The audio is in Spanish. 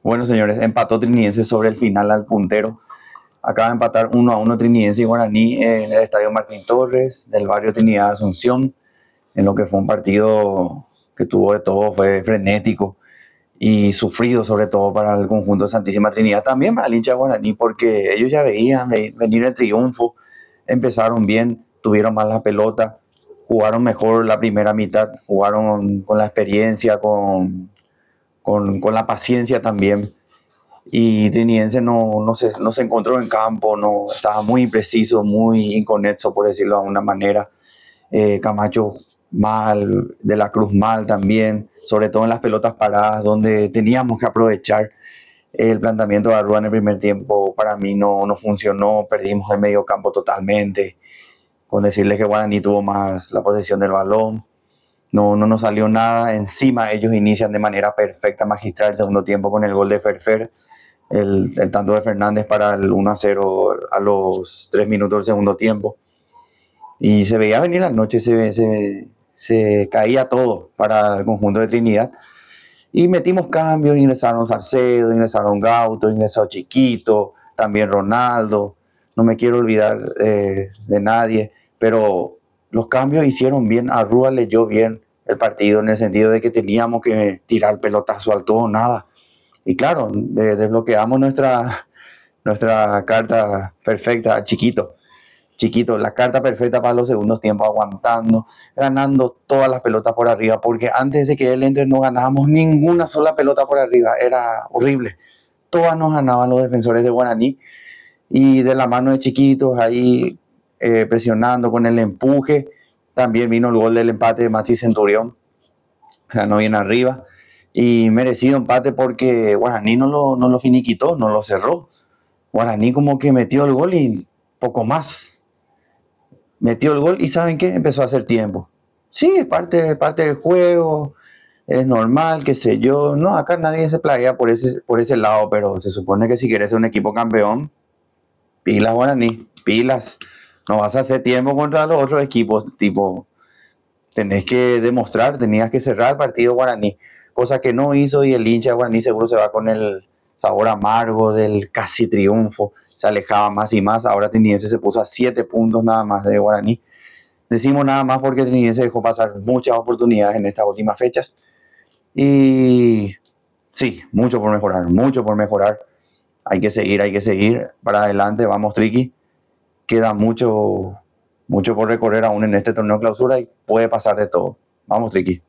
Bueno, señores, empató Trinidense sobre el final al puntero. Acaba de empatar 1-1 Trinidense y Guaraní en el Estadio Martín Torres del barrio Trinidad Asunción, en lo que fue un partido que tuvo de todo, fue frenético y sufrido sobre todo para el conjunto de Santísima Trinidad, también para el hincha de Guaraní, porque ellos ya veían venir el triunfo, empezaron bien, tuvieron más la pelota, jugaron mejor la primera mitad, jugaron con la experiencia, con la paciencia también. Y Trinidense no se encontró en campo, no, estaba muy impreciso, muy inconexo, por decirlo de alguna manera. Camacho mal, De la Cruz mal también, sobre todo en las pelotas paradas, donde teníamos que aprovechar. El planteamiento de Arrua en el primer tiempo para mí no funcionó, perdimos el medio campo totalmente, con decirles que Guaraní tuvo más la posesión del balón. No nos salió nada, encima ellos inician de manera perfecta, magistral el segundo tiempo con el gol de Ferfer, el tanto de Fernández para el 1-0 a los 3 minutos del segundo tiempo. Y se veía venir la noche, se caía todo para el conjunto de Trinidad. Y metimos cambios, ingresaron Salcedo, ingresaron Gauto, ingresó Chiquito, también Ronaldo. No me quiero olvidar de nadie, pero los cambios hicieron bien. Arrua leyó bien el partido en el sentido de que teníamos que tirar pelotazo al todo o nada. Y claro, desbloqueamos nuestra carta perfecta, Chiquito. Chiquito, la carta perfecta para los segundos tiempos, aguantando, ganando todas las pelotas por arriba, porque antes de que él entre no ganábamos ninguna sola pelota por arriba, era horrible. Todas nos ganaban los defensores de Guaraní y de la mano de Chiquitos ahí presionando con el empuje. También vino el gol del empate de Maxi Centurión, ganó bien arriba y merecido empate porque Guaraní no lo finiquitó, no lo cerró. Guaraní como que metió el gol y poco más. Metió el gol y ¿saben qué? Empezó a hacer tiempo. Sí, es parte del juego, es normal, qué sé yo. No, acá nadie se plaguea por ese lado, pero se supone que si quieres ser un equipo campeón, pilas Guaraní, pilas. No vas a hacer tiempo contra los otros equipos, tipo, tenés que demostrar, tenías que cerrar el partido Guaraní, cosa que no hizo y el hincha de Guaraní seguro se va con el sabor amargo del casi triunfo, se alejaba más y más. Ahora Trinidense se puso a 7 puntos nada más de Guaraní. Decimos nada más porque Trinidense dejó pasar muchas oportunidades en estas últimas fechas y sí, mucho por mejorar. Hay que seguir para adelante, vamos Triqui, queda mucho por recorrer aún en este torneo clausura y puede pasar de todo. Vamos Triqui.